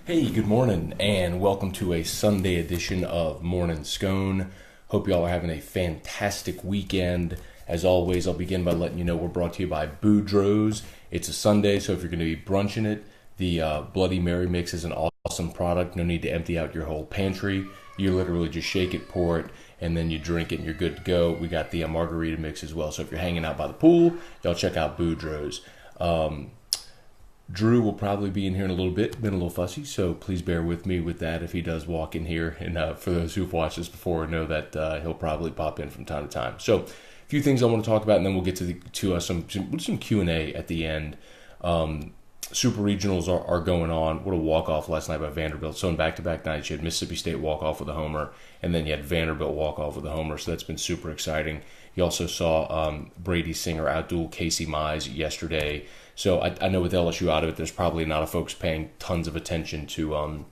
Hey, good morning, and welcome to a Sunday edition of Morning Scone. Hope you all are having a fantastic weekend. As always, I'll begin by letting you know we're brought to you by Boudreaux's. It's a Sunday, so if you're going to be brunching it, the Bloody Mary mix is an awesome product. No need to empty out your whole pantry. You literally just shake it, pour it, and then you drink it, and you're good to go. We got the margarita mix as well, so if you're hanging out by the pool, y'all check out Boudreaux's. Drew will probably be in here in a little bit. Been a little fussy, so please bear with me with that if he does walk in here. And for those who've watched this before, know that he'll probably pop in from time to time. So, a few things I want to talk about, and then we'll get to some Q&A at the end. Super regionals are going on. What a walk-off last night by Vanderbilt. So in back-to-back nights, you had Mississippi State walk-off with a homer, and then you had Vanderbilt walk-off with a homer. So that's been super exciting. You also saw Brady Singer outduel Casey Mize yesterday. So I know with LSU out of it, there's probably not a folks paying tons of attention to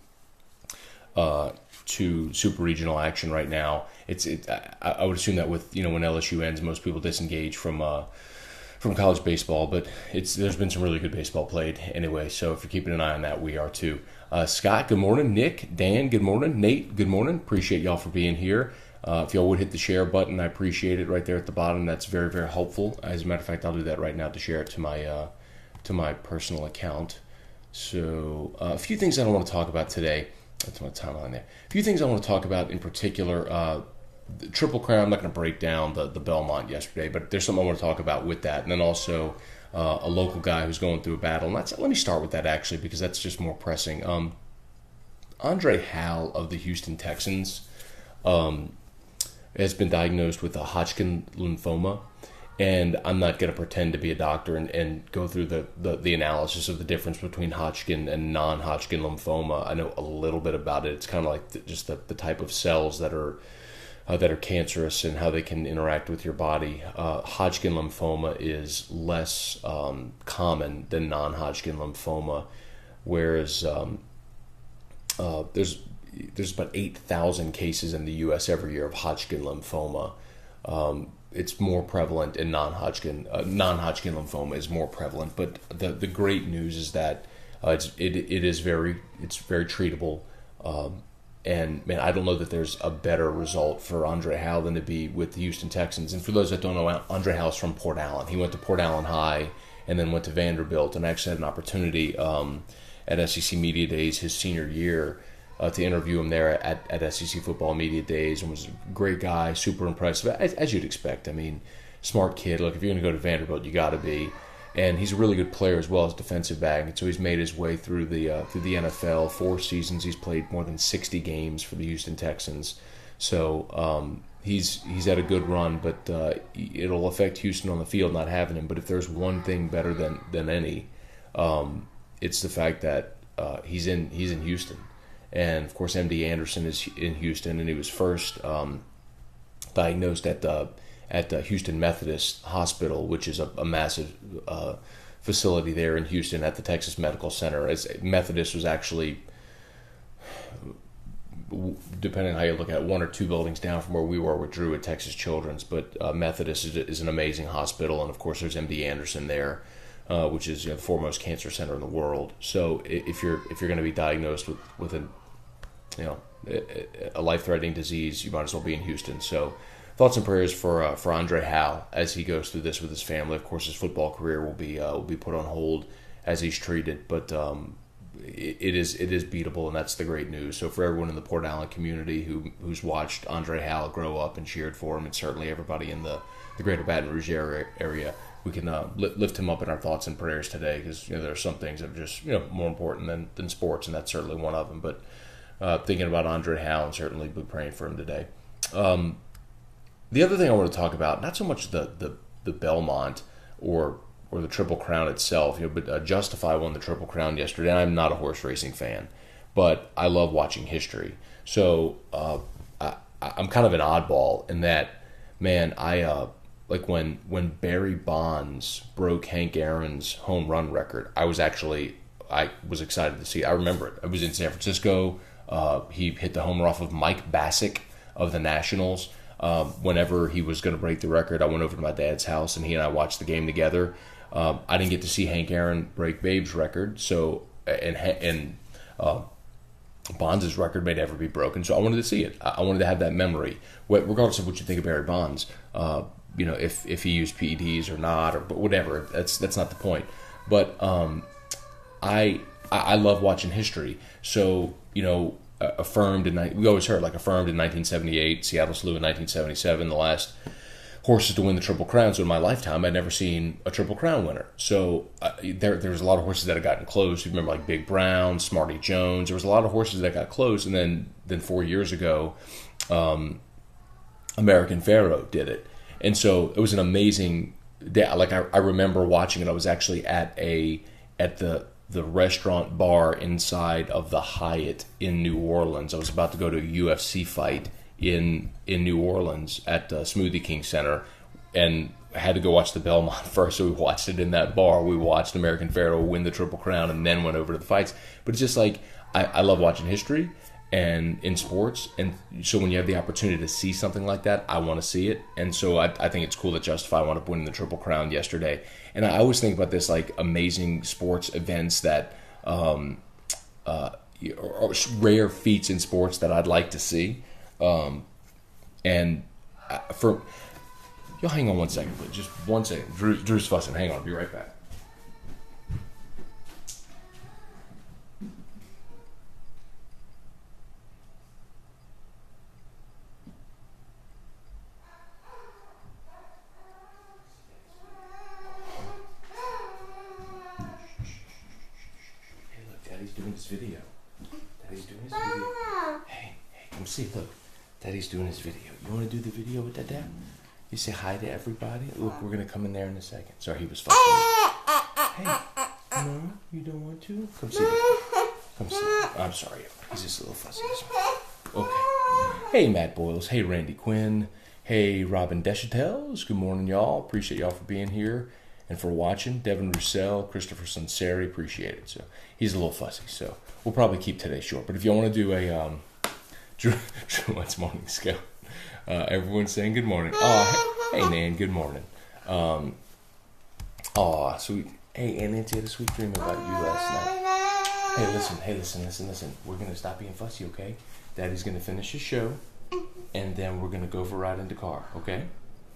super regional action right now. I would assume that with when LSU ends, most people disengage from college baseball, but there's been some really good baseball played anyway. So if you're keeping an eye on that, we are too. Scott, good morning. Nick, Dan, good morning. Nate, good morning. Appreciate y'all for being here. If y'all would hit the share button, I appreciate it right there at the bottom. That's very, very helpful. As a matter of fact, I'll do that right now to share it to my personal account. So a few things I don't want to talk about today. That's my timeline there. A few things I want to talk about in particular. The Triple Crown, I'm not going to break down the Belmont yesterday, but there's something I want to talk about with that. And then also a local guy who's going through a battle. And let me start with that, actually, because that's just more pressing. Andre Hal of the Houston Texans has been diagnosed with a Hodgkin lymphoma. And I'm not going to pretend to be a doctor and go through the analysis of the difference between Hodgkin and non-Hodgkin lymphoma. I know a little bit about it. It's kind of like just the type of cells that are cancerous and how they can interact with your body. Hodgkin lymphoma is less common than non-Hodgkin lymphoma, whereas there's about 8,000 cases in the U.S. every year of Hodgkin lymphoma. It's more prevalent in non-Hodgkin. Non-Hodgkin lymphoma is more prevalent, but the great news is that it's very treatable. And man, I don't know that there's a better result for Andre Hal than to be with the Houston Texans. And for those that don't know, Andre Hal's from Port Allen. He went to Port Allen High and then went to Vanderbilt, and actually had an opportunity at SEC Media Days his senior year to interview him there at SEC Football Media Days, and was a great guy, super impressive, as you'd expect. I mean, smart kid. Look, if you're going to go to Vanderbilt, you got to be. And he's a really good player as well as defensive back. And so he's made his way through the NFL. 4 seasons, he's played more than 60 games for the Houston Texans. So he's had a good run, but it'll affect Houston on the field not having him. But if there's one thing better than any, it's the fact that he's in Houston. And of course, MD Anderson is in Houston, and he was first diagnosed at the Houston Methodist Hospital, which is a massive facility there in Houston at the Texas Medical Center. As Methodist was actually, depending on how you look at it, 1 or 2 buildings down from where we were with Drew at Texas Children's. But Methodist is an amazing hospital, and of course there's MD Anderson there, which is the foremost cancer center in the world. So if you're going to be diagnosed with a life-threatening disease, you might as well be in Houston. So thoughts and prayers for Andre Hal as he goes through this with his family. Of course, his football career will be put on hold as he's treated, but it is beatable, and that's the great news. So for everyone in the Port Allen community who's watched Andre Hal grow up and cheered for him, and certainly everybody in the greater Baton Rouge area, we can lift him up in our thoughts and prayers today, because there are some things that are just more important than sports, and that's certainly one of them. But thinking about Andre Hal, and certainly be praying for him today. The other thing I want to talk about, not so much the Belmont or the Triple Crown itself, but Justify won the Triple Crown yesterday. And I'm not a horse racing fan, but I love watching history. So I'm kind of an oddball in that, man, I like when Barry Bonds broke Hank Aaron's home run record, I was excited to see it. I remember it. I was in San Francisco. He hit the homer off of Mike Bassick of the Nationals. Whenever he was going to break the record, I went over to my dad's house, and he and I watched the game together. I didn't get to see Hank Aaron break Babe's record, so and Bonds' record may never be broken, so I wanted to see it. I wanted to have that memory, regardless of what you think of Barry Bonds. If he used PEDs or not, or but whatever. That's not the point. But I love watching history. So affirmed we always heard affirmed in 1978, Seattle Slew in 1977, the last horses to win the Triple Crown. So in my lifetime, I'd never seen a Triple Crown winner. So there's a lot of horses that have gotten close. You remember Big Brown, Smarty Jones. There was a lot of horses that got close, and then 4 years ago, American Pharoah did it. And so it was an amazing day. I remember watching it. I was actually at the restaurant bar inside of the Hyatt in New Orleans. I was about to go to a UFC fight in New Orleans at the Smoothie King Center, and I had to go watch the Belmont first, so we watched it in that bar. We watched American Pharoah win the Triple Crown and then went over to the fights. But it's just I love watching history and in sports, and so when you have the opportunity to see something like that, I want to see it. And so I think it's cool that Justify wound up winning the Triple Crown yesterday. And I always think about this amazing sports events that or rare feats in sports that I'd like to see. You'll hang on 1 second, please. Just 1 second. Drew's fussing. Hang on. I'll be right back. Hey, look, Daddy's doing his video. Hey, come see, look. Daddy's doing his video. You want to do the video with Dad? You say hi to everybody? Look, we're going to come in there in a second. Sorry, he was fussing. Hey, no, you don't want to? Come see. Come see. I'm sorry. He's just a little fussy. Okay. Hey, Matt Boyles. Hey, Randy Quinn. Hey, Robin Deschatels. Good morning, y'all. Appreciate y'all for being here and for watching. Devin Roussel, Christopher Sunseri. Appreciate it. So he's a little fussy. So we'll probably keep today short. But if y'all want to do a... Drew wants morning scout. Everyone's saying good morning. Oh, hey Nan, good morning. Sweet. Hey, and Nancy had a sweet dream about you last night. Hey, listen. We're gonna stop being fussy, okay? Daddy's gonna finish his show, and then we're gonna go for a ride in the car, okay?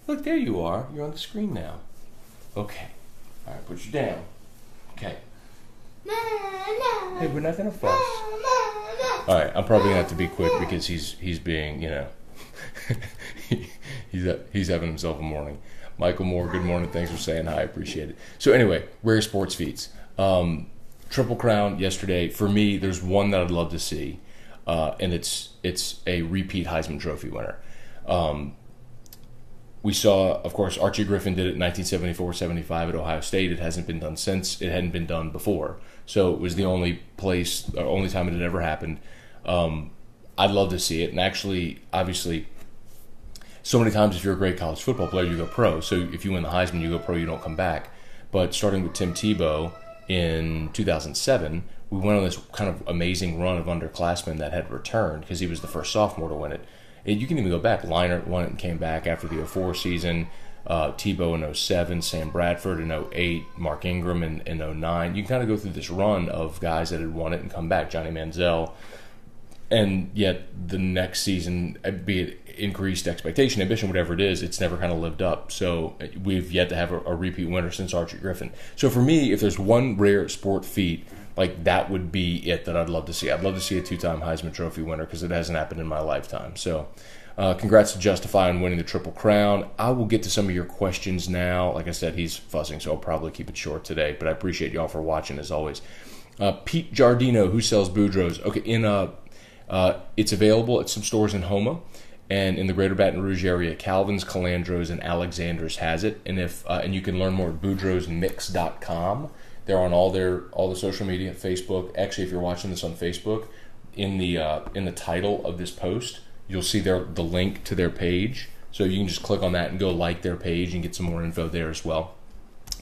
Look, there you are. You're on the screen now. Okay. All right, put you down. Okay. Hey, we're not gonna fuss. All right, I'm probably gonna have to be quick because he's being, he's having himself a morning. Michael Moore, good morning. Thanks for saying hi. I appreciate it. So anyway, rare sports feats. Triple Crown yesterday. For me, there's one that I'd love to see, and it's a repeat Heisman Trophy winner. We saw, of course, Archie Griffin did it in 1974-75 at Ohio State. It hasn't been done since. It hadn't been done before. So it was the only time it had ever happened. I'd love to see it. And actually, obviously, so many times if you're a great college football player, you go pro. So if you win the Heisman, you go pro, you don't come back. But starting with Tim Tebow in 2007, we went on this kind of amazing run of underclassmen that had returned because he was the first sophomore to win it. And you can even go back. Leinart won it and came back after the 04 season. Tebow in 07, Sam Bradford in 08, Mark Ingram in 09. You can kind of go through this run of guys that had won it and come back. Johnny Manziel. And yet the next season, be it increased expectation, ambition, whatever it is, it's never kind of lived up. So we've yet to have a repeat winner since Archie Griffin. So for me, if there's one rare sport feat, that would be it that I'd love to see. I'd love to see a two-time Heisman Trophy winner because it hasn't happened in my lifetime. So congrats to Justify on winning the Triple Crown. I will get to some of your questions now. Like I said, he's fussing, so I'll probably keep it short today. But I appreciate y'all for watching as always. Pete Giardino, who sells Boudreaux's. Okay, it's available at some stores in Houma. And in the greater Baton Rouge area, Calvin's, Calandro's, and Alexander's has it. And and you can learn more at boudreauxmix.com. They're on all the social media, Facebook. Actually, if you're watching this on Facebook, in the title of this post, you'll see the link to their page. So you can just click on that and go like their page and get some more info there as well.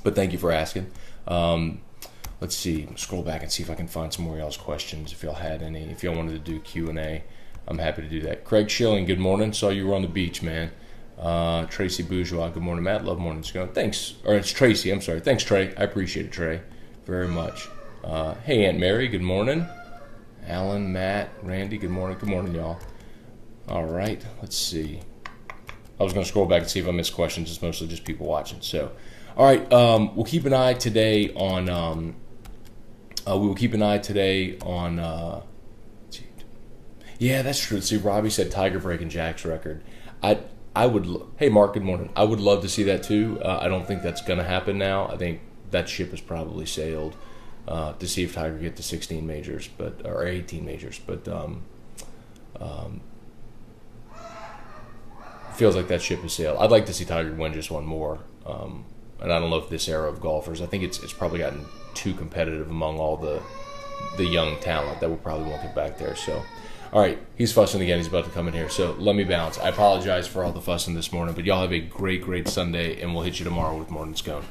But thank you for asking. Let's see. Scroll back and see if I can find some more of y'all's questions. If y'all had any, if y'all wanted to do Q&A, I'm happy to do that. Craig Schilling, good morning. Saw you were on the beach, man. Tracy Bourgeois, good morning, Matt. Love morning, Scone. Thanks. Or it's Tracy, I'm sorry. Thanks, Trey. I appreciate it, Trey, very much. Hey, Aunt Mary, good morning. Alan, Matt, Randy, good morning. Good morning, y'all. All right, let's see. I was going to scroll back and see if I missed questions. It's mostly just people watching. So, all right, we'll keep an eye today on. We will keep an eye today on. Yeah, that's true. See, Robbie said Tiger breaking Jack's record. I would. Hey, Mark. Good morning. I would love to see that too. I don't think that's going to happen now. I think that ship has probably sailed to see if Tiger get to 16 majors, or 18 majors. But feels like that ship has sailed. I'd like to see Tiger win just one more. And I don't know if this era of golfers. I think it's probably gotten too competitive among all the young talent that we probably won't get back there. So. All right, he's fussing again. He's about to come in here. So let me bounce. I apologize for all the fussing this morning, but y'all have a great, great Sunday, and we'll hit you tomorrow with Morning Scone.